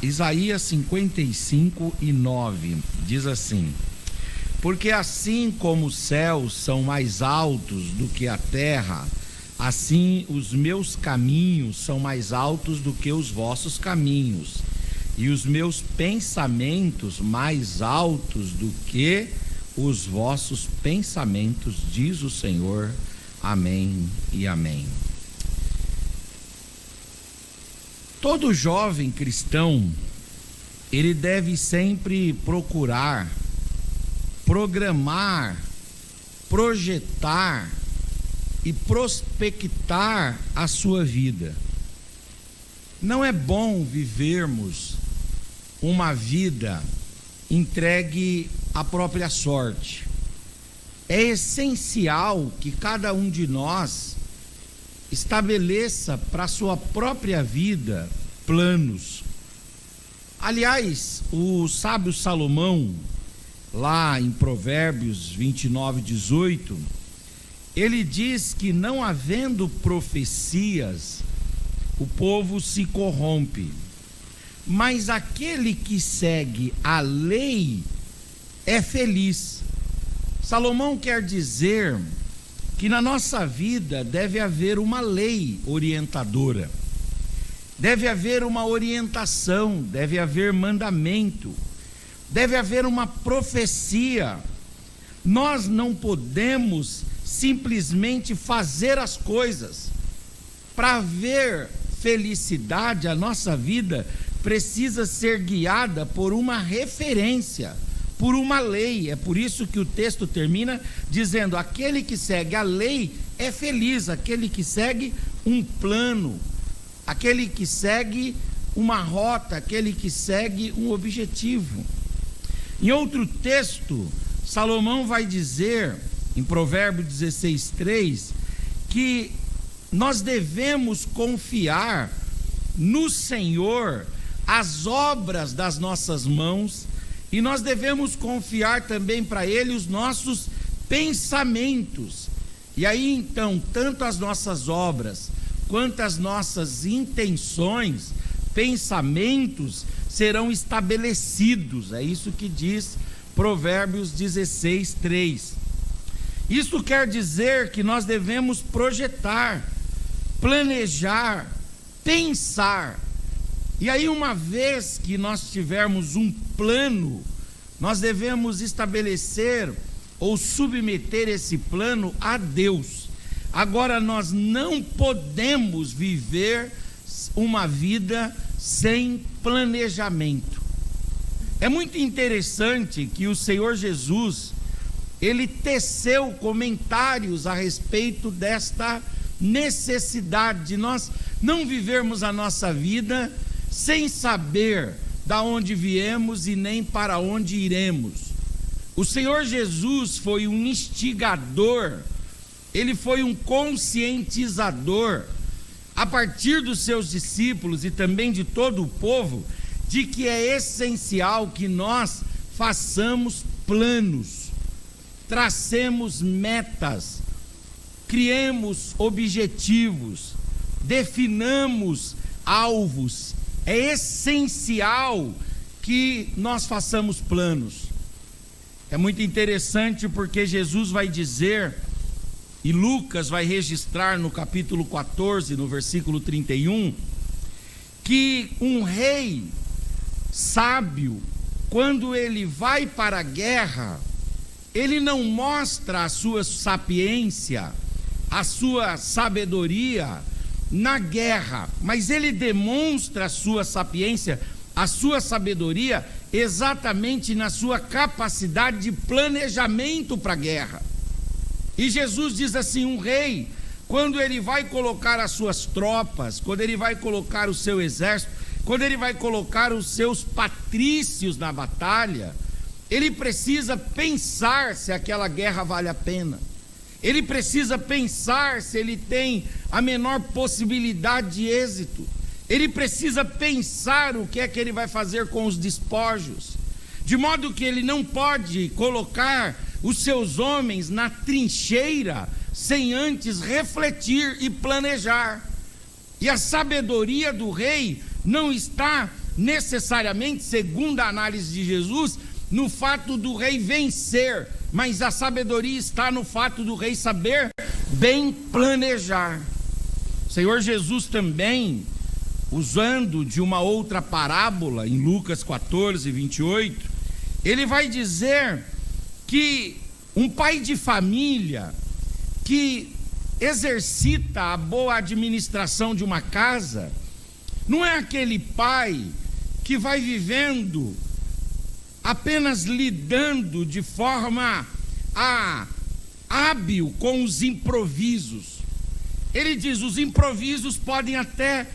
Isaías 55:9 diz assim: porque assim como os céus são mais altos do que a terra, assim os meus caminhos são mais altos do que os vossos caminhos, e os meus pensamentos mais altos do que os vossos pensamentos, diz o Senhor. Amém e amém. Todo jovem cristão, ele deve sempre procurar, programar, projetar e prospectar a sua vida. Não é bom vivermos uma vida entregue à própria sorte. É essencial que cada um de nós estabeleça para a sua própria vida planos. Aliás, o sábio Salomão, lá em Provérbios 29:18, ele diz que não havendo profecias, o povo se corrompe, mas aquele que segue a lei é feliz. Salomão quer dizer que na nossa vida deve haver uma lei orientadora, deve haver uma orientação, deve haver mandamento, deve haver uma profecia. Nós não podemos simplesmente fazer as coisas. Para haver felicidade, a nossa vida precisa ser guiada por uma referência, por uma lei. É por isso que o texto termina dizendo: aquele que segue a lei é feliz, aquele que segue um plano, aquele que segue uma rota, aquele que segue um objetivo. Em outro texto, Salomão vai dizer, em Provérbios 16:3, que nós devemos confiar no Senhor as obras das nossas mãos, e nós devemos confiar também para Ele os nossos pensamentos. E aí então, tanto as nossas obras quanto as nossas intenções, pensamentos serão estabelecidos. É isso que diz Provérbios 16:3. Isso quer dizer que nós devemos projetar, planejar, pensar. E aí, uma vez que nós tivermos um plano, nós devemos estabelecer ou submeter esse plano a Deus. Agora, nós não podemos viver uma vida sem planejamento. É muito interessante que o Senhor Jesus, ele teceu comentários a respeito desta necessidade de nós não vivermos a nossa vida sem saber da onde viemos e nem para onde iremos. O Senhor Jesus foi um instigador, ele foi um conscientizador a partir dos seus discípulos e também de todo o povo, de que é essencial que nós façamos planos, tracemos metas, criemos objetivos, definamos alvos. É essencial que nós façamos planos. É muito interessante porque Jesus vai dizer, e Lucas vai registrar no capítulo 14, no versículo 31, que um rei sábio, quando ele vai para a guerra, ele não mostra a sua sapiência, a sua sabedoria na guerra, mas ele demonstra a sua sapiência, a sua sabedoria, exatamente na sua capacidade de planejamento para a guerra. E Jesus diz assim: um rei, quando ele vai colocar as suas tropas, quando ele vai colocar o seu exército, quando ele vai colocar os seus patrícios na batalha, ele precisa pensar se aquela guerra vale a pena. Ele precisa pensar se ele tem a menor possibilidade de êxito. Ele precisa pensar o que é que ele vai fazer com os despojos, de modo que ele não pode colocar os seus homens na trincheira sem antes refletir e planejar. E a sabedoria do rei não está necessariamente, segundo a análise de Jesus, no fato do rei vencer, mas a sabedoria está no fato do rei saber bem planejar. O Senhor Jesus também, usando de uma outra parábola, em Lucas 14, 28, ele vai dizer que um pai de família que exercita a boa administração de uma casa, não é aquele pai que vai vivendo apenas lidando de forma hábil com os improvisos. Ele diz, os improvisos podem até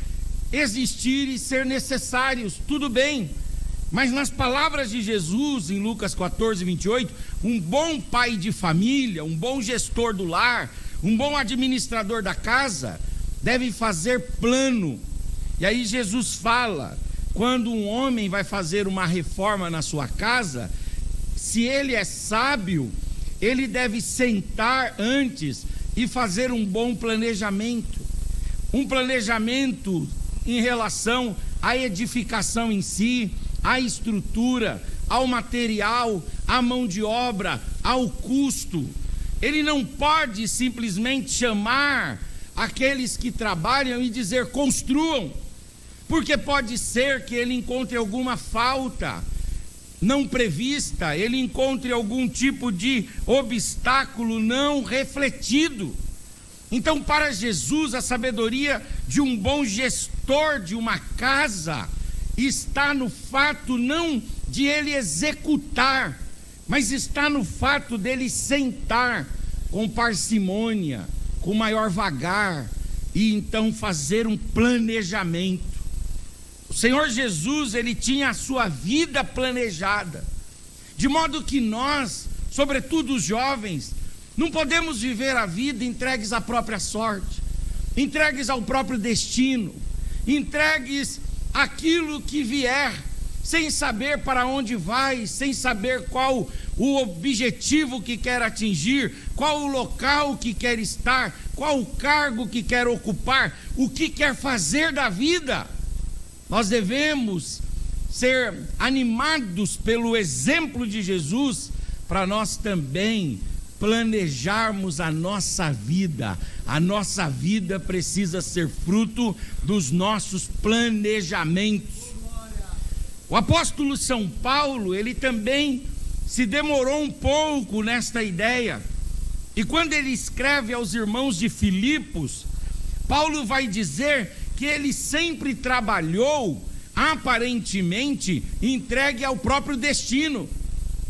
existir e ser necessários, tudo bem, mas nas palavras de Jesus, em Lucas 14, 28, um bom pai de família, um bom gestor do lar, um bom administrador da casa, deve fazer plano. E aí Jesus fala, quando um homem vai fazer uma reforma na sua casa, se ele é sábio, ele deve sentar antes e fazer um bom planejamento. Um planejamento em relação à edificação em si, à estrutura, ao material, à mão de obra, ao custo. Ele não pode simplesmente chamar aqueles que trabalham e dizer construam, porque pode ser que ele encontre alguma falta não prevista, ele encontre algum tipo de obstáculo não refletido. Então, para Jesus, a sabedoria de um bom gestor de uma casa está no fato não de ele executar, mas está no fato dele sentar com parcimônia, com maior vagar, e então fazer um planejamento. O Senhor Jesus, ele tinha a sua vida planejada, de modo que nós, sobretudo os jovens, não podemos viver a vida entregues à própria sorte, entregues ao próprio destino, entregues àquilo que vier, sem saber para onde vai, sem saber qual o objetivo que quer atingir, qual o local que quer estar, qual o cargo que quer ocupar, o que quer fazer da vida. Nós devemos ser animados pelo exemplo de Jesus, para nós também planejarmos a nossa vida. A nossa vida precisa ser fruto dos nossos planejamentos. O apóstolo São Paulo, ele também se demorou um pouco nesta ideia, e quando ele escreve aos irmãos de Filipos, Paulo vai dizer que ele sempre trabalhou aparentemente entregue ao próprio destino,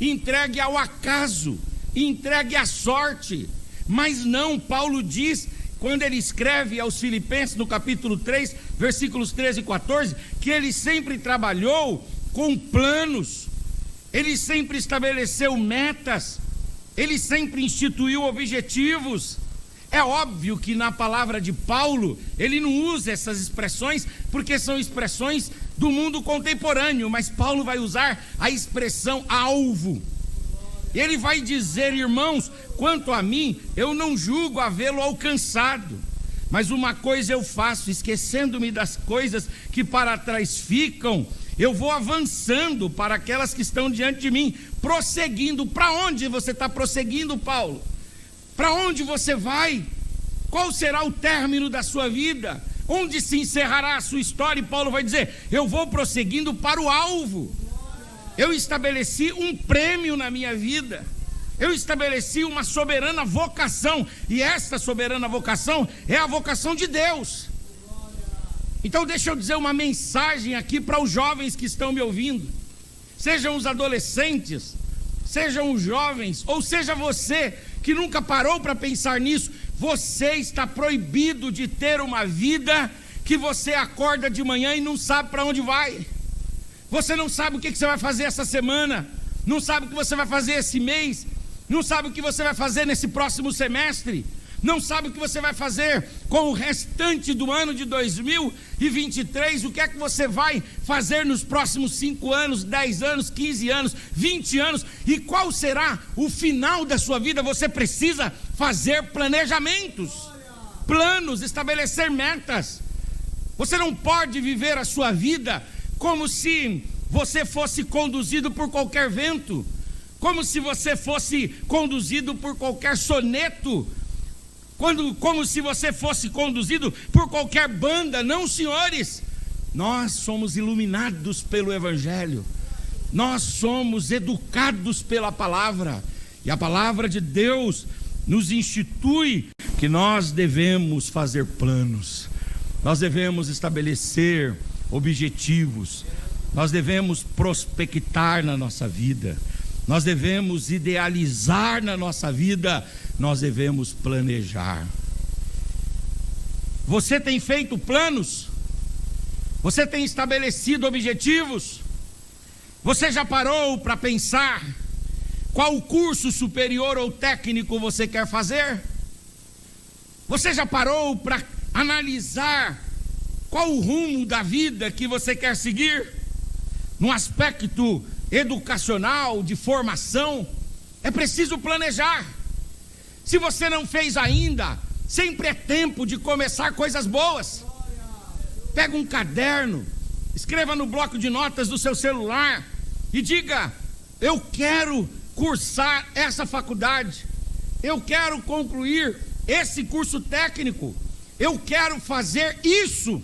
entregue ao acaso, entregue à sorte. Mas não, Paulo diz, quando ele escreve aos Filipenses no capítulo 3, versículos 13 e 14, que ele sempre trabalhou com planos, ele sempre estabeleceu metas, ele sempre instituiu objetivos. É óbvio que na palavra de Paulo, ele não usa essas expressões, porque são expressões do mundo contemporâneo, mas Paulo vai usar a expressão alvo. Ele vai dizer, irmãos, quanto a mim, eu não julgo havê-lo alcançado, mas uma coisa eu faço, esquecendo-me das coisas que para trás ficam, eu vou avançando para aquelas que estão diante de mim, prosseguindo. Para onde você está prosseguindo, Paulo? Para onde você vai? Qual será o término da sua vida? Onde se encerrará a sua história? E Paulo vai dizer, eu vou prosseguindo para o alvo. Eu estabeleci um prêmio na minha vida, eu estabeleci uma soberana vocação, e essa soberana vocação é a vocação de Deus. Então deixa eu dizer uma mensagem aqui para os jovens que estão me ouvindo, sejam os adolescentes, sejam os jovens, ou seja você que nunca parou para pensar nisso. Você está proibido de ter uma vida que você acorda de manhã e não sabe para onde vai. Você não sabe o que você vai fazer essa semana, não sabe o que você vai fazer esse mês, não sabe o que você vai fazer nesse próximo semestre. não sabe o que você vai fazer com o restante do ano de 2023, o que é que você vai fazer nos próximos 5 anos, 10 anos, 15 anos, 20 anos, e qual será o final da sua vida. Você precisa fazer planejamentos, planos, estabelecer metas. Você não pode viver a sua vida como se você fosse conduzido por qualquer vento, como se você fosse conduzido por qualquer soneto, como se você fosse conduzido por qualquer banda. Não, senhores, nós somos iluminados pelo Evangelho, nós somos educados pela palavra, e a palavra de Deus nos institui que nós devemos fazer planos, nós devemos estabelecer objetivos, nós devemos prospectar na nossa vida, nós devemos idealizar na nossa vida, nós devemos planejar. Você tem feito planos? Você tem estabelecido objetivos? Você já parou para pensar qual curso superior ou técnico você quer fazer? Você já parou para analisar qual o rumo da vida que você quer seguir? No aspecto educacional, de formação, é preciso planejar. Se você não fez ainda, sempre é tempo de começar coisas boas. Pega um caderno, escreva no bloco de notas do seu celular e diga: eu quero cursar essa faculdade, eu quero concluir esse curso técnico, eu quero fazer isso.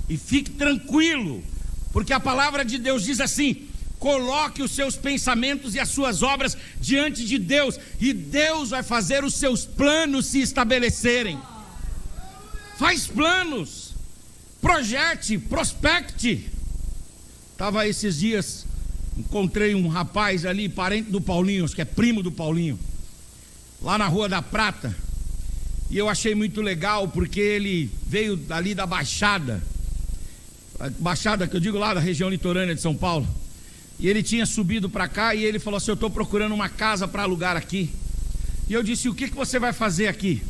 E fique tranquilo, porque a palavra de Deus diz assim: coloque os seus pensamentos e as suas obras diante de Deus, e Deus vai fazer os seus planos se estabelecerem. Faz planos, projete, prospecte. Estava esses dias, encontrei um rapaz ali, parente do Paulinho, acho que é primo do Paulinho, lá na Rua da Prata, e eu achei muito legal, porque ele veio ali da Baixada, que eu digo lá da região litorânea de São Paulo, e ele tinha subido para cá, e ele falou assim: eu estou procurando uma casa para alugar aqui. E eu disse: o que você vai fazer aqui?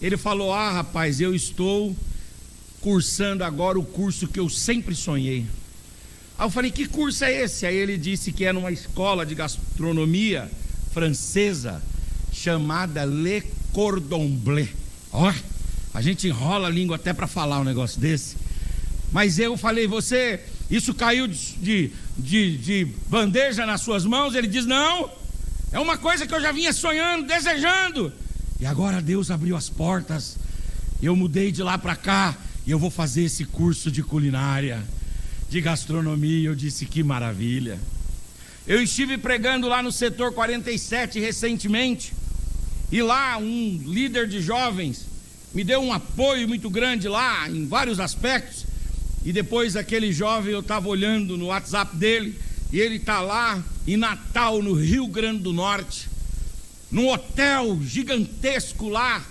Ele falou: ah, rapaz, eu estou cursando agora o curso que eu sempre sonhei. Aí eu falei: que curso é esse? Aí ele disse que é numa escola de gastronomia francesa chamada Le Cordon Bleu. Ó, a gente enrola a língua até para falar um negócio desse. Mas eu falei: você, isso caiu de bandeja nas suas mãos? Ele diz: não, é uma coisa que eu já vinha sonhando, desejando, e agora Deus abriu as portas, eu mudei de lá para cá, e eu vou fazer esse curso de culinária, de gastronomia. Eu disse: que maravilha. Eu estive pregando lá no setor 47 recentemente, e lá um líder de jovens me deu um apoio muito grande lá, em vários aspectos. E depois aquele jovem, eu estava olhando no WhatsApp dele, e ele está lá em Natal, no Rio Grande do Norte, num hotel gigantesco lá,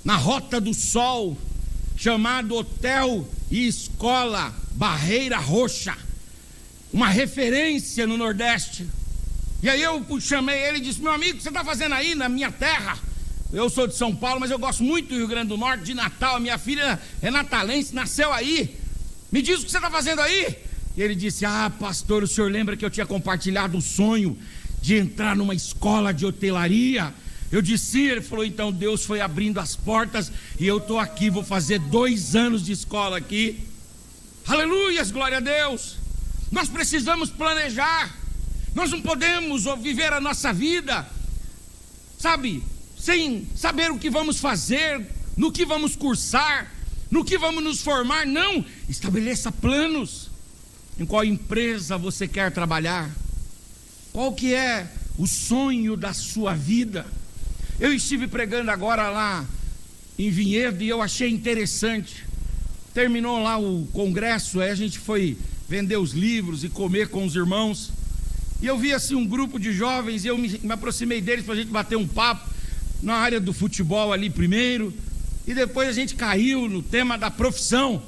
na Rota do Sol, chamado Hotel e Escola Barreira Roxa, uma referência no Nordeste. E aí eu chamei ele e disse: meu amigo, o que você está fazendo aí na minha terra? Eu sou de São Paulo, mas eu gosto muito do Rio Grande do Norte, de Natal, a minha filha é natalense, nasceu aí. Me diz o que você está fazendo aí? E ele disse: ah, pastor, o senhor lembra que eu tinha compartilhado o sonho de entrar numa escola de hotelaria? Eu disse sim. Ele falou: então Deus foi abrindo as portas, e eu estou aqui, vou fazer 2 anos de escola aqui. Aleluias, glória a Deus. Nós precisamos planejar. Nós não podemos viver a nossa vida, sabe, sem saber o que vamos fazer, no que vamos cursar, no que vamos nos formar. Não, estabeleça planos. Em qual empresa você quer trabalhar? Qual que é o sonho da sua vida? Eu estive pregando agora lá em Vinhedo, e eu achei interessante. Terminou lá o congresso, aí a gente foi vender os livros e comer com os irmãos, e eu vi assim um grupo de jovens, e eu me aproximei deles para a gente bater um papo na área do futebol ali primeiro, e depois a gente caiu no tema da profissão.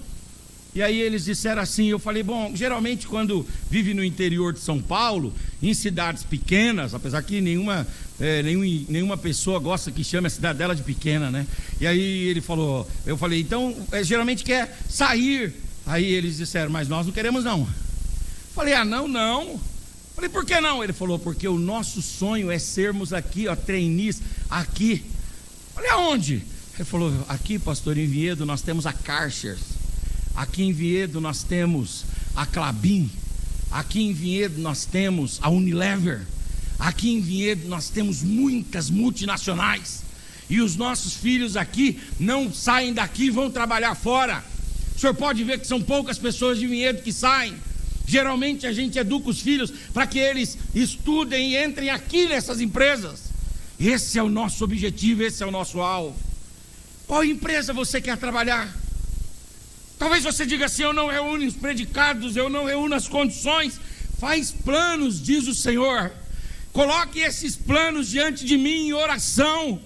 E aí eles disseram assim, eu falei, bom, geralmente quando vive no interior de São Paulo, em cidades pequenas, apesar que nenhuma pessoa gosta que chame a cidade dela de pequena, né? E aí eu falei, então, geralmente quer sair. Aí eles disseram, mas nós não queremos não. Falei, não. Falei, por que não? Ele falou, porque o nosso sonho é sermos aqui, trainees, aqui. Falei, aonde? Ele falou, aqui, pastor, em Vinhedo nós temos a Karchers. Aqui em Vinhedo nós temos a Klabin. Aqui em Vinhedo nós temos a Unilever. Aqui em Vinhedo nós temos muitas multinacionais. E os nossos filhos aqui não saem daqui e vão trabalhar fora. O senhor pode ver que são poucas pessoas de Vinhedo que saem. Geralmente a gente educa os filhos para que eles estudem e entrem aqui nessas empresas. Esse é o nosso objetivo, esse é o nosso alvo. Qual empresa você quer trabalhar? Talvez você diga assim, eu não reúno os predicados, eu não reúno as condições. Faz planos, diz o Senhor. Coloque esses planos diante de mim em oração.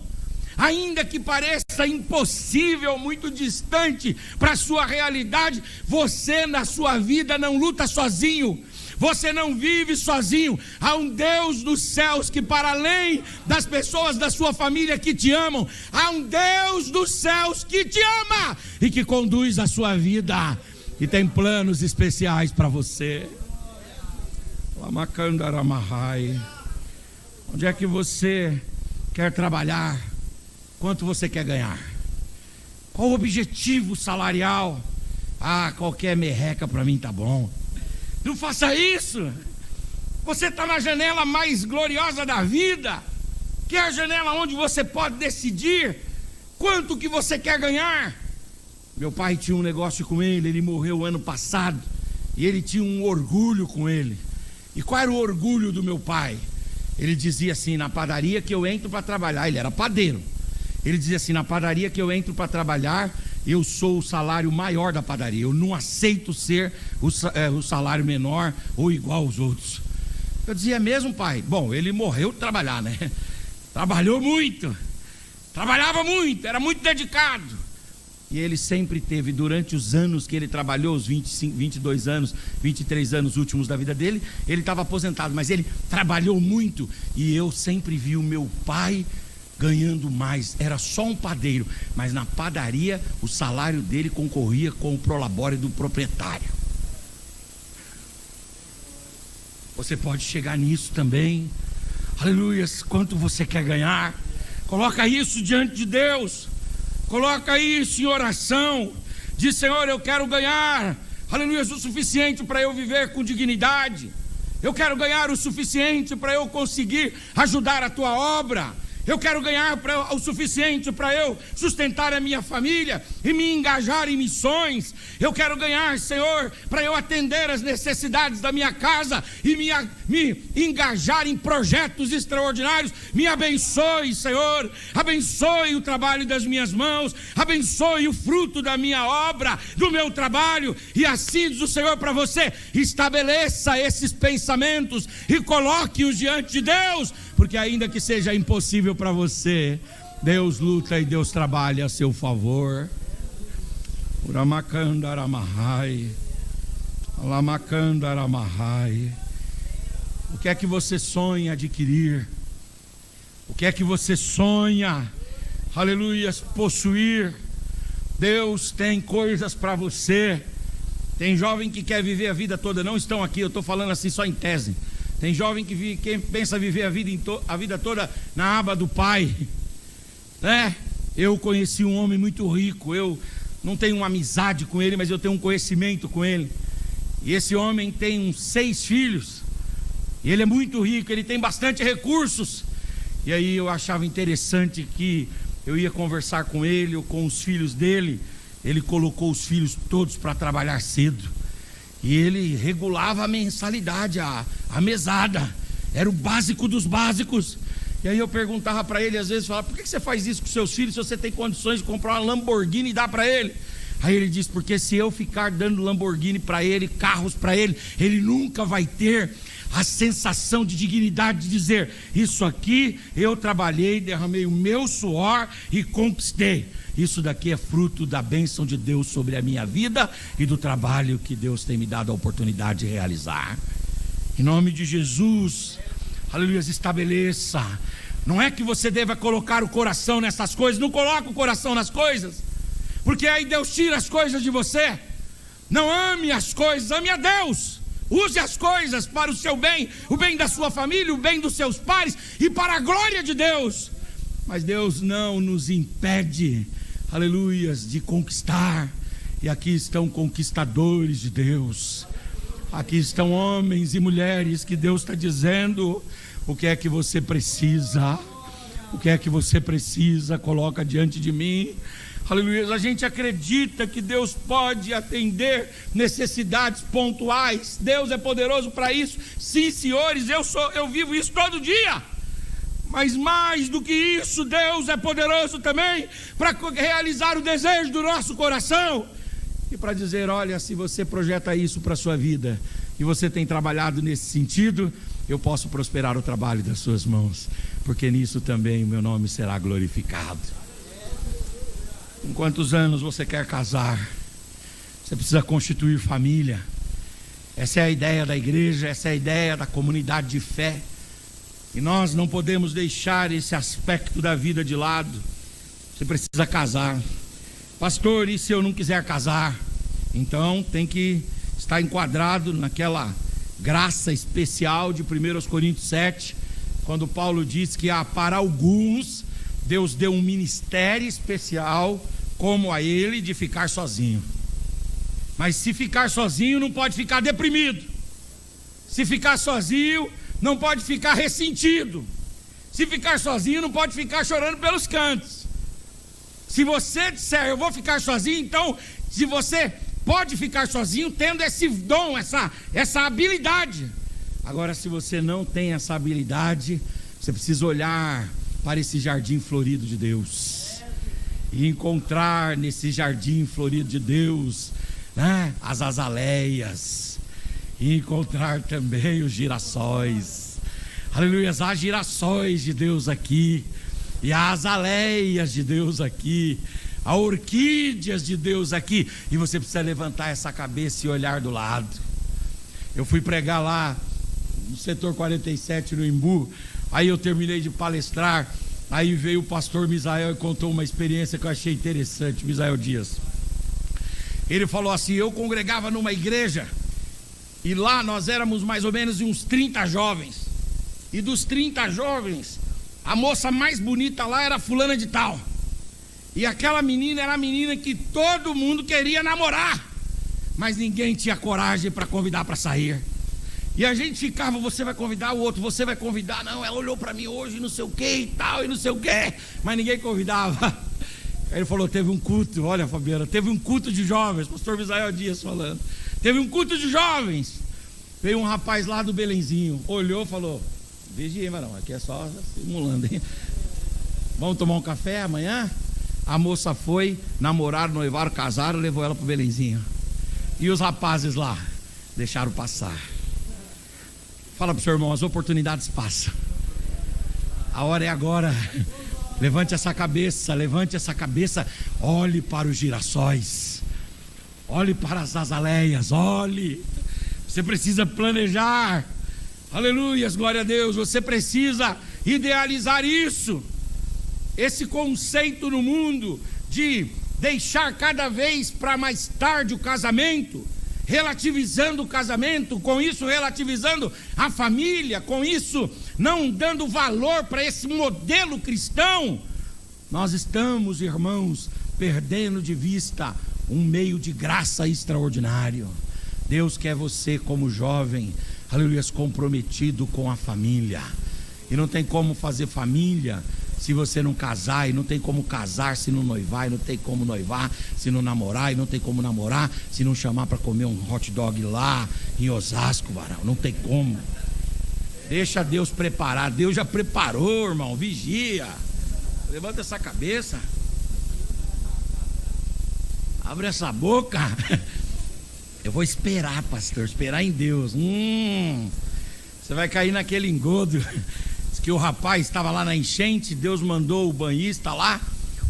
Ainda que pareça impossível, muito distante para a sua realidade, você na sua vida não luta sozinho. Você não vive sozinho. Há um Deus dos céus que, para além das pessoas da sua família que te amam, há um Deus dos céus que te ama e que conduz a sua vida e tem planos especiais para você. Lamacandaramahai. Onde é que você quer trabalhar? Quanto você quer ganhar? Qual o objetivo salarial? Qualquer merreca para mim tá bom. Não faça isso. Você está na janela mais gloriosa da vida, que é a janela onde você pode decidir quanto que você quer ganhar. Meu pai tinha um negócio com ele morreu ano passado, e ele tinha um orgulho com ele. E qual era o orgulho do meu pai? Ele dizia assim, na padaria que eu entro para trabalhar, ele era padeiro. Ele dizia assim, na padaria que eu entro para trabalhar, eu sou o salário maior da padaria. Eu não aceito ser o salário menor ou igual aos outros. Eu dizia, mesmo, pai? Bom, ele morreu de trabalhar, né? Trabalhou muito. Trabalhava muito, era muito dedicado. E ele sempre teve, durante os anos que ele trabalhou, os 25, 22 anos, 23 anos últimos da vida dele, ele estava aposentado, mas ele trabalhou muito. E eu sempre vi o meu pai ganhando mais. Era só um padeiro, mas na padaria o salário dele concorria com o prolabore do proprietário. Você pode chegar nisso também. Aleluia. Quanto você quer ganhar? Coloca isso diante de Deus. Coloca isso em oração. Diz, Senhor, eu quero ganhar, aleluia, o suficiente para eu viver com dignidade. Eu quero ganhar o suficiente para eu conseguir ajudar a tua obra. Eu quero ganhar o suficiente para eu sustentar a minha família e me engajar em missões. Eu quero ganhar, Senhor, para eu atender as necessidades da minha casa e me engajar em projetos extraordinários. Me abençoe, Senhor. Abençoe o trabalho das minhas mãos. Abençoe o fruto da minha obra, do meu trabalho. E assim diz o Senhor para você: estabeleça esses pensamentos e coloque-os diante de Deus. Porque ainda que seja impossível para você, Deus luta e Deus trabalha a seu favor. Uramacandaramahai, Alamacandaramahai. O que é que você sonha adquirir? O que é que você sonha, aleluia, possuir? Deus tem coisas para você. Tem jovem que quer viver a vida toda, não estão aqui, eu estou falando assim só em tese. Tem jovem que pensa viver a vida toda na aba do pai, né? Eu conheci um homem muito rico. Eu não tenho uma amizade com ele, mas eu tenho um conhecimento com ele. E esse homem tem uns 6 filhos. E ele é muito rico, ele tem bastante recursos. E aí eu achava interessante que eu ia conversar com ele ou com os filhos dele. Ele colocou os filhos todos para trabalhar cedo. E ele regulava a mensalidade, a mesada. Era o básico dos básicos. E aí eu perguntava para ele, às vezes, falava: por que você faz isso com seus filhos se você tem condições de comprar uma Lamborghini e dar para ele? Aí ele disse: porque se eu ficar dando Lamborghini para ele, carros para ele, ele nunca vai ter, a sensação de dignidade de dizer: isso aqui eu trabalhei, derramei o meu suor e conquistei. Isso daqui é fruto da bênção de Deus sobre a minha vida e do trabalho que Deus tem me dado a oportunidade de realizar. Em nome de Jesus, aleluia, estabeleça. Não é que você deva colocar o coração nessas coisas, não coloque o coração nas coisas, porque aí Deus tira as coisas de você. Não ame as coisas, ame a Deus. Use as coisas para o seu bem, o bem da sua família, o bem dos seus pares e para a glória de Deus. Mas Deus não nos impede, aleluias, de conquistar. E aqui estão conquistadores de Deus. Aqui estão homens e mulheres que Deus está dizendo: o que é que você precisa? O que é que você precisa? Coloca diante de mim. Aleluia. A gente acredita que Deus pode atender necessidades pontuais. Deus é poderoso para isso. Sim, senhores, eu vivo isso todo dia. Mas mais do que isso, Deus é poderoso também para realizar o desejo do nosso coração. E para dizer: olha, se você projeta isso para a sua vida e você tem trabalhado nesse sentido, eu posso prosperar o trabalho das suas mãos, porque nisso também o meu nome será glorificado. Em quantos anos você quer casar? Você precisa constituir família. Essa é a ideia da igreja, essa é a ideia da comunidade de fé. E nós não podemos deixar esse aspecto da vida de lado. Você precisa casar. Pastor, e se eu não quiser casar? Então tem que estar enquadrado naquela graça especial de 1 Coríntios 7, quando Paulo diz que para alguns Deus deu um ministério especial, como a ele, de ficar sozinho. Mas se ficar sozinho, não pode ficar deprimido. Se ficar sozinho, não pode ficar ressentido. Se ficar sozinho, não pode ficar chorando pelos cantos. Se você disser: eu vou ficar sozinho, então, se você pode ficar sozinho tendo esse dom, essa habilidade. Agora, se você não tem essa habilidade, você precisa olhar para esse jardim florido de Deus e encontrar nesse jardim florido de Deus, né, as azaleias, e encontrar também os girassóis. Aleluia, há girassóis de Deus aqui, e há azaleias de Deus aqui, há orquídeas de Deus aqui, e você precisa levantar essa cabeça e olhar do lado. Eu fui pregar lá no setor 47 no Imbu. Aí eu terminei de palestrar. Aí veio o pastor Misael e contou uma experiência que eu achei interessante. Misael Dias, ele falou assim: eu congregava numa igreja, e lá nós éramos mais ou menos uns 30 jovens, e dos 30 jovens, a moça mais bonita lá era fulana de tal. E aquela menina era a menina que todo mundo queria namorar, mas ninguém tinha coragem para convidar para sair. E a gente ficava: você vai convidar o outro, você vai convidar. Não, ela olhou para mim hoje, não sei o que e tal, e não sei o que, mas ninguém convidava. Aí ele falou: teve um culto, olha, Fabiana, teve um culto de jovens, pastor Misael Dias falando, teve um culto de jovens. Veio um rapaz lá do Belenzinho, olhou, falou: vigia, não, aqui é só simulando, hein? Vamos tomar um café amanhã? A moça foi, namoraram, noivaram, casaram, levou ela pro Belenzinho. E os rapazes lá deixaram passar. Fala pro seu irmão: as oportunidades passam. A hora é agora. Levante essa cabeça, levante essa cabeça. Olhe para os girassóis, olhe para as azaleias, olhe. Você precisa planejar. Aleluias, glória a Deus. Você precisa idealizar isso. Esse conceito no mundo de deixar cada vez para mais tarde o casamento, relativizando o casamento, com isso relativizando a família, com isso não dando valor para esse modelo cristão. Nós estamos, irmãos, perdendo de vista um meio de graça extraordinário. Deus quer você como jovem, aleluia, comprometido com a família. E não tem como fazer família se você não casar, e não tem como casar se não noivar, e não tem como noivar se não namorar, e não tem como namorar se não chamar para comer um hot dog lá em Osasco, varão. Não tem como. Deixa Deus preparar. Deus já preparou, irmão. Vigia. Levanta essa cabeça. Abre essa boca. Eu vou esperar, pastor. Esperar em Deus. Você vai cair naquele engodo. Diz que o rapaz estava lá na enchente, Deus mandou o banhista lá,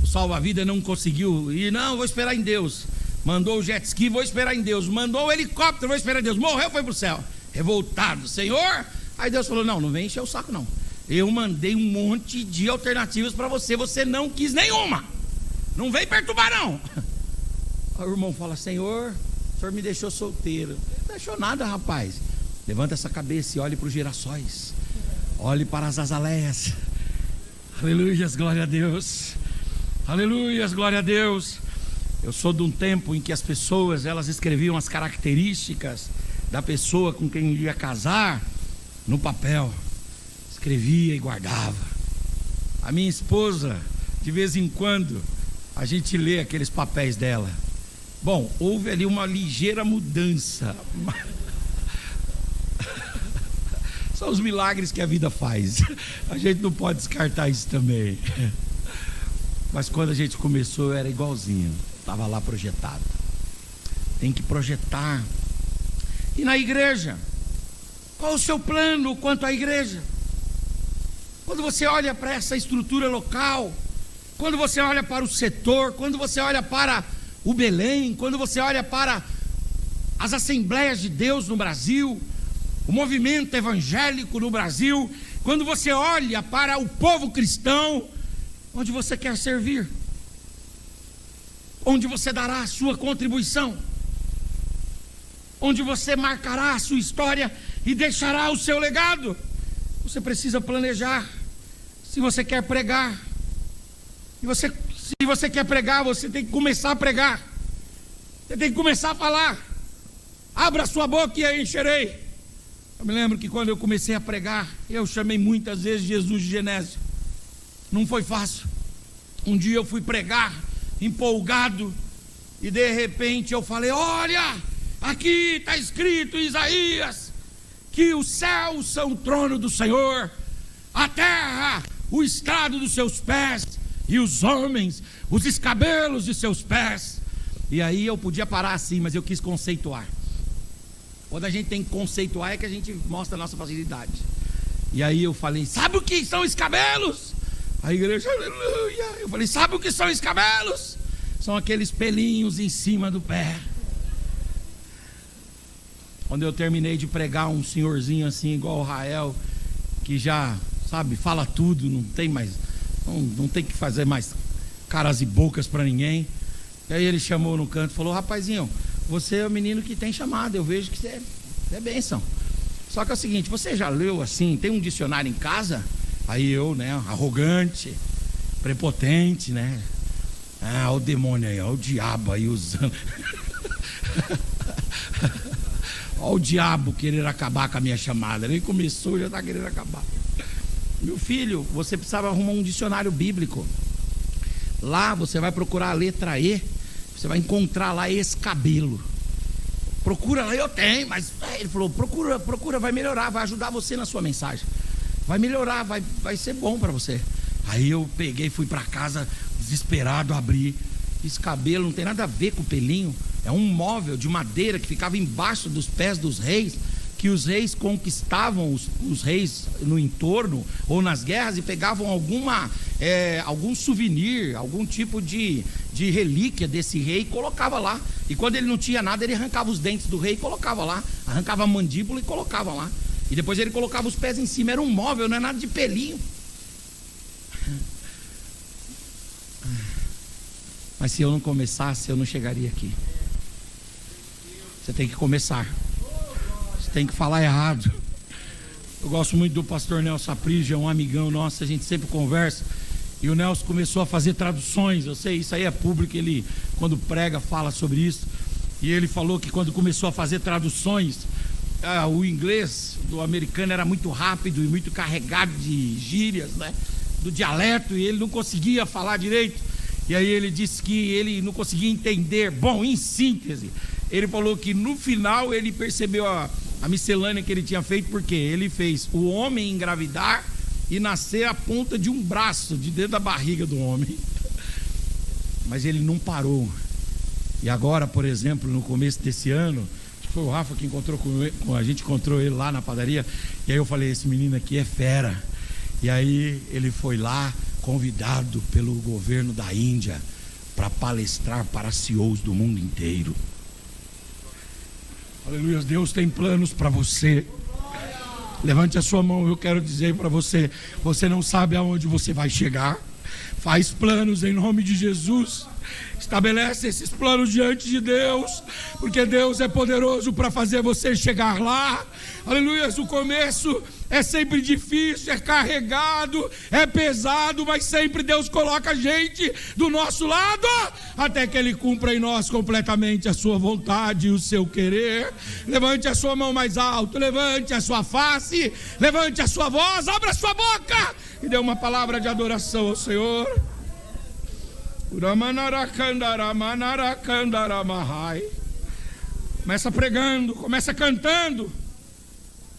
o salva-vida não conseguiu ir, não, vou esperar em Deus. Mandou o jet ski, vou esperar em Deus. Mandou o helicóptero, vou esperar em Deus. Morreu, foi pro céu. Revoltado, Senhor. Aí Deus falou, não vem encher o saco não. Eu mandei um monte de alternativas para você, você não quis nenhuma. Não vem perturbar não. Aí o irmão fala, Senhor, o Senhor me deixou solteiro. Não deixou nada, rapaz. Levanta essa cabeça e olhe para os girassóis. Olhe para as azaleias. Aleluias, glória a Deus. Aleluias, glória a Deus. Eu sou de um tempo em que as pessoas, elas escreviam as características da pessoa com quem ia casar no papel. Escrevia e guardava. A minha esposa, de vez em quando, a gente lê aqueles papéis dela. Bom, houve ali uma ligeira mudança. São os milagres que a vida faz. A gente não pode descartar isso também. Mas quando a gente começou, era igualzinho. Estava lá projetado. Tem que projetar. E na igreja? Qual o seu plano quanto à igreja? Quando você olha para essa estrutura local, quando você olha para o setor, quando você olha para o Belém, quando você olha para as Assembleias de Deus no Brasil, o movimento evangélico no Brasil, quando você olha para o povo cristão, onde você quer servir? Onde você dará a sua contribuição? Onde você marcará a sua história e deixará o seu legado? Você precisa planejar. Se você quer pregar, se você quer pregar, você tem que começar a pregar. Você tem que começar a falar. Abra a sua boca e a encherei. Eu me lembro que quando eu comecei a pregar, eu chamei muitas vezes Jesus de Genésio. Não foi fácil. Um dia eu fui pregar, empolgado, e de repente eu falei, olha, aqui está escrito em Isaías, que os céus são o trono do Senhor, a terra, o estrado dos seus pés, e os homens, os escabelos de seus pés. E aí eu podia parar assim, mas eu quis conceituar. Quando a gente tem que conceituar é que a gente mostra a nossa facilidade. E aí eu falei, sabe o que são escabelos? A igreja, aleluia. Eu falei, sabe o que são escabelos? São aqueles pelinhos em cima do pé. Quando eu terminei de pregar, um senhorzinho assim, igual o Rael, que já, sabe, fala tudo, não tem mais, não tem que fazer mais caras e bocas para ninguém. E aí ele chamou no canto e falou, rapazinho, você é o menino que tem chamado, eu vejo que você é bênção. Só que é o seguinte, você já leu assim, tem um dicionário em casa? Aí eu, né, arrogante, prepotente, né? Ah, o demônio aí, ó, o diabo aí usando. Olha o diabo querer acabar com a minha chamada. Ele começou, já está querendo acabar. Meu filho, você precisava arrumar um dicionário bíblico. Lá você vai procurar a letra E, você vai encontrar lá escabelo. Procura lá, eu tenho, mas ele falou, procura, vai melhorar, vai ajudar você na sua mensagem. Vai melhorar, vai ser bom para você. Aí eu peguei, fui para casa desesperado, abri. Escabelo não tem nada a ver com pelinho. É um móvel de madeira que ficava embaixo dos pés dos reis, que os reis conquistavam os reis no entorno ou nas guerras e pegavam algum souvenir, algum tipo de relíquia desse rei e colocava lá. E quando ele não tinha nada, ele arrancava os dentes do rei e colocava lá, arrancava a mandíbula e colocava lá. E depois ele colocava os pés em cima. Era um móvel, não é nada de pelinho. Mas se eu não começasse, eu não chegaria aqui. Você tem que começar. Você tem que falar errado. Eu gosto muito do pastor Nelson Aprígio, é um amigão nosso, a gente sempre conversa. E o Nelson começou a fazer traduções. Eu sei, isso aí é público, ele quando prega fala sobre isso. E ele falou que quando começou a fazer traduções, o inglês do americano era muito rápido e muito carregado de gírias, né? Do dialeto, e ele não conseguia falar direito. E aí ele disse que ele não conseguia entender. Bom, em síntese, ele falou que no final ele percebeu a miscelânea que ele tinha feito, porque ele fez o homem engravidar e nascer a ponta de um braço de dentro da barriga do homem. Mas ele não parou. E agora, por exemplo, no começo desse ano, foi o Rafa que encontrou a gente encontrou ele lá na padaria. E aí eu falei, esse menino aqui é fera. E aí ele foi lá, convidado pelo governo da Índia para palestrar para CEOs do mundo inteiro. Aleluia, Deus tem planos para você. Levante a sua mão, eu quero dizer para você, você não sabe aonde você vai chegar. Faz planos em nome de Jesus. Estabelece esses planos diante de Deus, porque Deus é poderoso para fazer você chegar lá. Aleluia, o começo é sempre difícil, é carregado, é pesado, mas sempre Deus coloca a gente do nosso lado, até que Ele cumpra em nós completamente a sua vontade e o seu querer. Levante a sua mão mais alto, levante a sua face, levante a sua voz, abra a sua boca e dê uma palavra de adoração ao Senhor. Começa pregando, começa cantando.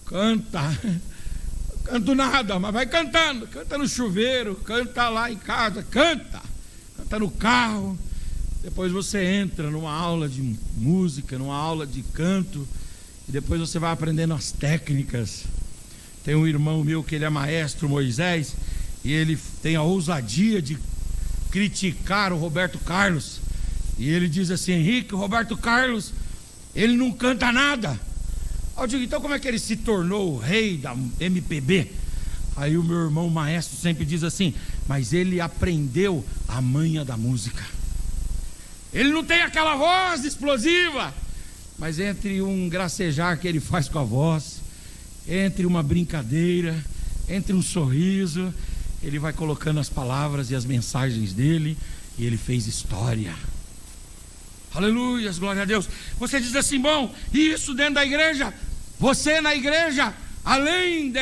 Canta. Canto nada, mas vai cantando. Canta no chuveiro, canta lá em casa, canta no carro. Depois você entra numa aula de música, numa aula de canto, e depois você vai aprendendo as técnicas. Tem um irmão meu que ele é maestro, Moisés, e ele tem a ousadia de criticar o Roberto Carlos. E ele diz assim: Henrique, o Roberto Carlos, ele não canta nada. Eu digo, então como é que ele se tornou o rei da MPB? Aí o meu irmão maestro sempre diz assim: mas ele aprendeu a manha da música. Ele não tem aquela voz explosiva, mas entre um gracejar que ele faz com a voz, entre uma brincadeira, entre um sorriso, ele vai colocando as palavras e as mensagens dele, e ele fez história. Aleluia, glória a Deus. Você diz assim: bom, e isso dentro da igreja? Você na igreja, além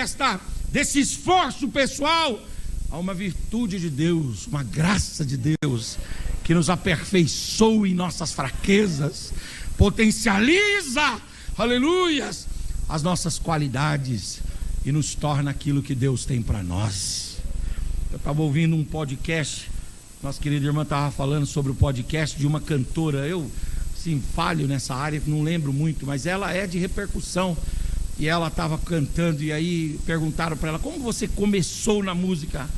desse esforço pessoal, há uma virtude de Deus, uma graça de Deus, que nos aperfeiçoa em nossas fraquezas, potencializa, aleluias, as nossas qualidades e nos torna aquilo que Deus tem para nós. Eu estava ouvindo um podcast, nossa querida irmã estava falando sobre o podcast de uma cantora. Eu, sim, falho nessa área, não lembro muito, mas ela é de repercussão. E ela estava cantando, e aí perguntaram para ela: como você começou na música?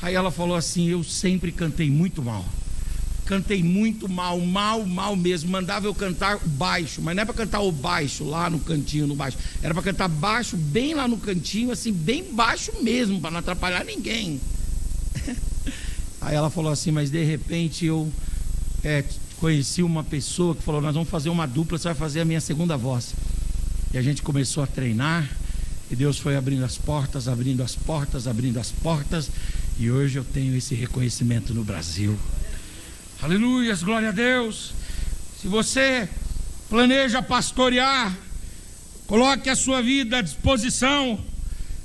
Aí ela falou assim: eu sempre cantei muito mal. Cantei muito mal mesmo. Mandava eu cantar baixo, mas não é para cantar o baixo lá no cantinho, no baixo. Era para cantar baixo, bem lá no cantinho, assim, bem baixo mesmo, para não atrapalhar ninguém. Aí ela falou assim: mas de repente eu conheci uma pessoa que falou: nós vamos fazer uma dupla, você vai fazer a minha segunda voz. E a gente começou a treinar, e Deus foi abrindo as portas, abrindo as portas, abrindo as portas, e hoje eu tenho esse reconhecimento no Brasil. Aleluias, glória a Deus. Se você planeja pastorear, coloque a sua vida à disposição.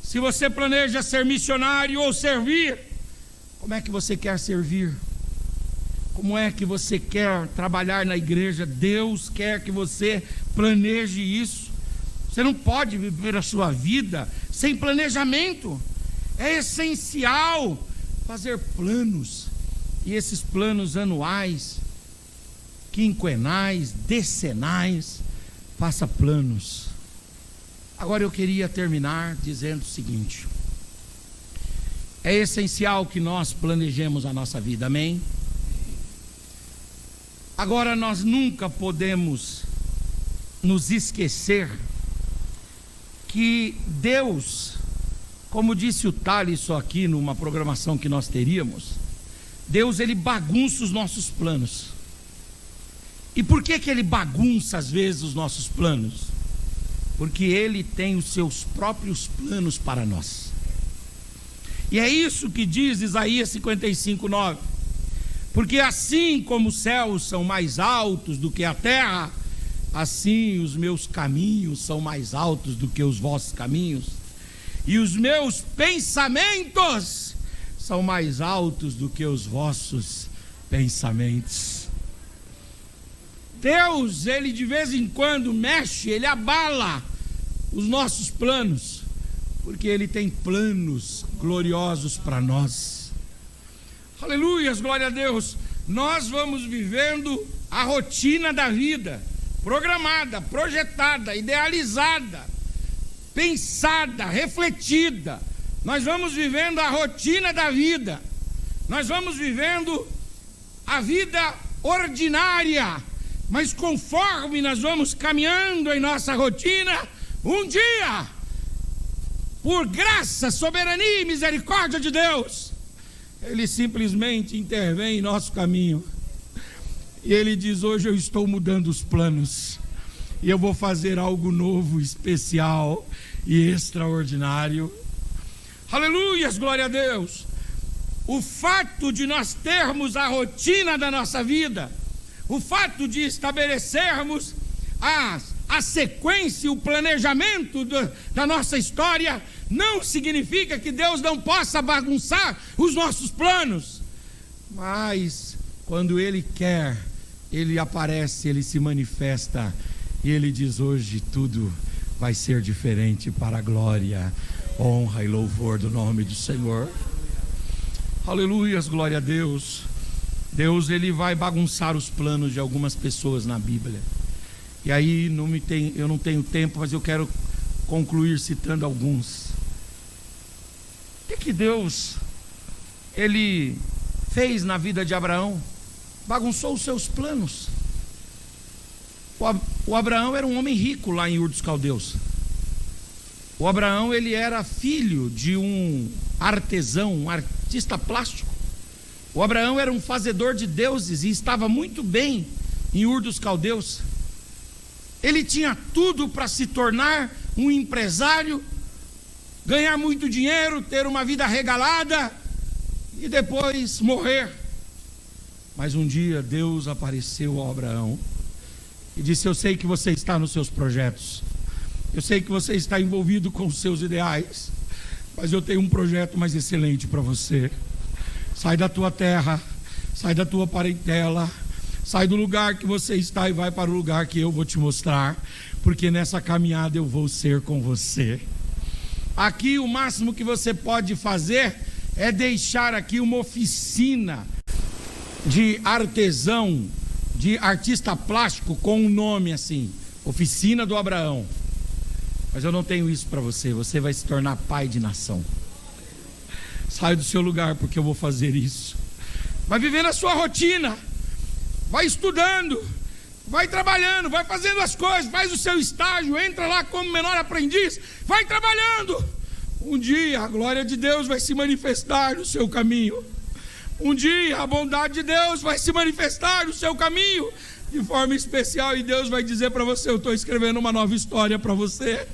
Se você planeja ser missionário ou servir, como é que você quer servir? Como é que você quer trabalhar na igreja? Deus quer que você planeje isso. Você não pode viver a sua vida sem planejamento. É essencial fazer planos. E esses planos anuais, quinquenais, decenais, faça planos. Agora eu queria terminar dizendo o seguinte: é essencial que nós planejemos a nossa vida, amém? Agora nós nunca podemos nos esquecer que Deus, como disse o Thales aqui numa programação que nós teríamos, Deus, ele bagunça os nossos planos. E por que ele bagunça às vezes os nossos planos? Porque ele tem os seus próprios planos para nós. E é isso que diz Isaías 55:9. Porque assim como os céus são mais altos do que a terra, assim os meus caminhos são mais altos do que os vossos caminhos, e os meus pensamentos são mais altos do que os vossos pensamentos. Deus, ele de vez em quando mexe, ele abala os nossos planos, porque ele tem planos gloriosos para nós. Aleluias, glória a Deus. Nós vamos vivendo a rotina da vida, programada, projetada, idealizada, pensada, refletida. Nós vamos vivendo a rotina da vida. Nós vamos vivendo a vida ordinária. Mas conforme nós vamos caminhando em nossa rotina, um dia, por graça, soberania e misericórdia de Deus, Ele simplesmente intervém em nosso caminho. E Ele diz: hoje eu estou mudando os planos. E eu vou fazer algo novo, especial e extraordinário. Aleluias, glória a Deus. O fato de nós termos a rotina da nossa vida, o fato de estabelecermos a sequência, o planejamento da nossa história, não significa que Deus não possa bagunçar os nossos planos. Mas quando Ele quer, Ele aparece, Ele se manifesta e Ele diz: hoje tudo vai ser diferente para a glória, honra e louvor do nome do Senhor. Aleluias, glória a Deus. Deus, Ele vai bagunçar os planos de algumas pessoas na Bíblia. E aí eu não tenho tempo, mas eu quero concluir citando alguns. O que Deus, Ele fez na vida de Abraão? Bagunçou os seus planos. O Abraão era um homem rico lá em Ur dos Caldeus. O Abraão, ele era filho de um artesão, um artista plástico. O Abraão era um fazedor de deuses e estava muito bem em Ur dos Caldeus. Ele tinha tudo para se tornar um empresário, ganhar muito dinheiro, ter uma vida regalada e depois morrer. Mas um dia Deus apareceu a Abraão e disse: eu sei que você está nos seus projetos, eu sei que você está envolvido com os seus ideais, mas eu tenho um projeto mais excelente para você. Sai da tua terra, sai da tua parentela, sai do lugar que você está e vai para o lugar que eu vou te mostrar, porque nessa caminhada eu vou ser com você. Aqui o máximo que você pode fazer é deixar aqui uma oficina de artesão, de artista plástico com um nome assim, Oficina do Abraão. Mas eu não tenho isso para você. Você vai se tornar pai de nação. Sai do seu lugar, porque eu vou fazer isso. Vai vivendo a sua rotina, vai estudando, vai trabalhando, vai fazendo as coisas, faz o seu estágio, entra lá como menor aprendiz, vai trabalhando. Um dia a glória de Deus vai se manifestar no seu caminho. Um dia a bondade de Deus vai se manifestar no seu caminho de forma especial, e Deus vai dizer para você: eu estou escrevendo uma nova história para você.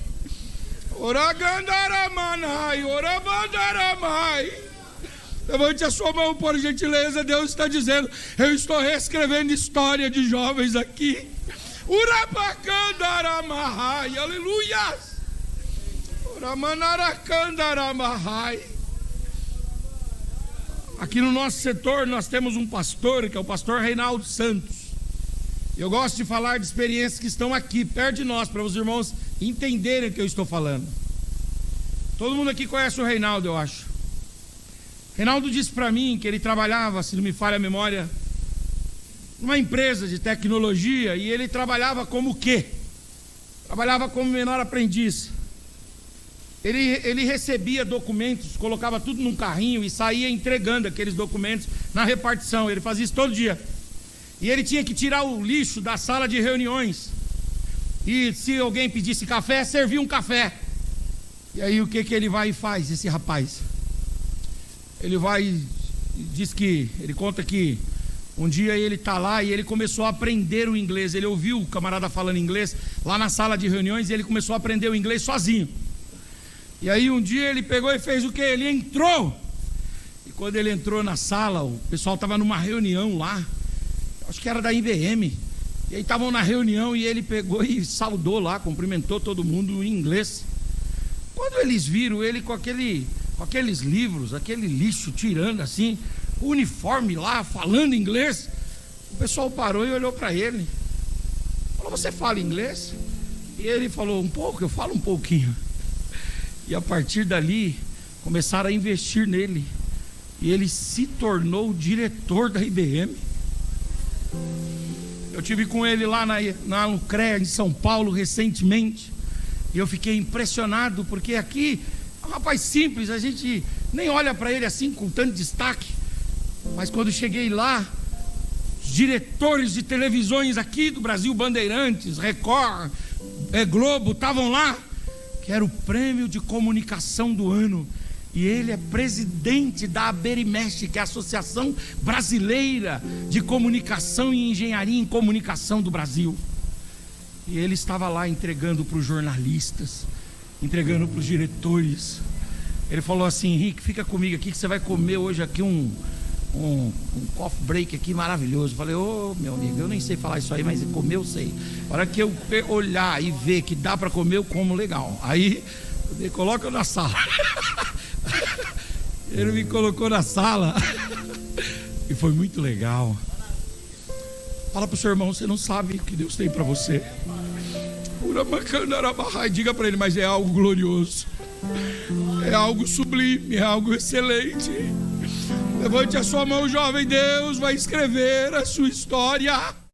Levante a sua mão, por gentileza. Deus está dizendo: eu estou reescrevendo história de jovens aqui. Aleluia. Aqui no nosso setor nós temos um pastor, que é o pastor Reinaldo Santos. Eu gosto de falar de experiências que estão aqui perto de nós, para os irmãos entenderem o que eu estou falando. Todo mundo aqui conhece o Reinaldo, eu acho. Reinaldo disse para mim que ele trabalhava, se não me falha a memória, numa empresa de tecnologia, e ele trabalhava como o quê? Trabalhava como menor aprendiz. Ele recebia documentos, colocava tudo num carrinho e saía entregando aqueles documentos na repartição. Ele fazia isso todo dia. E ele tinha que tirar o lixo da sala de reuniões. E se alguém pedisse café, servia um café. E aí o que ele vai e faz, esse rapaz? Ele vai e diz que, ele conta que um dia ele está lá e ele começou a aprender o inglês. Ele ouviu o camarada falando inglês lá na sala de reuniões e ele começou a aprender o inglês sozinho. E aí um dia ele pegou e fez o quê? Ele entrou. E quando ele entrou na sala, o pessoal estava numa reunião lá, acho que era da IBM. E aí estavam na reunião e ele pegou e saudou lá, cumprimentou todo mundo em inglês. Quando eles viram ele com aqueles livros, aquele lixo tirando assim, o uniforme lá, falando inglês, o pessoal parou e olhou para ele. Falou: você fala inglês? E ele falou: um pouco, eu falo um pouquinho. E a partir dali começaram a investir nele, e ele se tornou o diretor da IBM. Eu tive com ele lá no CREA, em São Paulo, recentemente. E eu fiquei impressionado, porque aqui é um rapaz simples, a gente nem olha para ele assim com tanto destaque. Mas quando cheguei lá, os diretores de televisões aqui do Brasil, Bandeirantes, Record, Globo, estavam lá, que era o prêmio de comunicação do ano. E ele é presidente da ABERIMEST, que é a Associação Brasileira de Comunicação e Engenharia em Comunicação do Brasil. E ele estava lá entregando para os jornalistas, entregando para os diretores. Ele falou assim: Henrique, fica comigo aqui que você vai comer hoje aqui um coffee break aqui maravilhoso. Eu falei: ô, meu amigo, eu nem sei falar isso aí, mas comer eu sei. A hora que eu olhar e ver que dá para comer, eu como legal. Aí, ele coloca eu na sala. Ele me colocou na sala e foi muito legal. Fala pro seu irmão: você não sabe o que Deus tem para você. Diga para ele: mas é algo glorioso, é algo sublime, é algo excelente. Levante a sua mão, jovem. Deus vai escrever a sua história.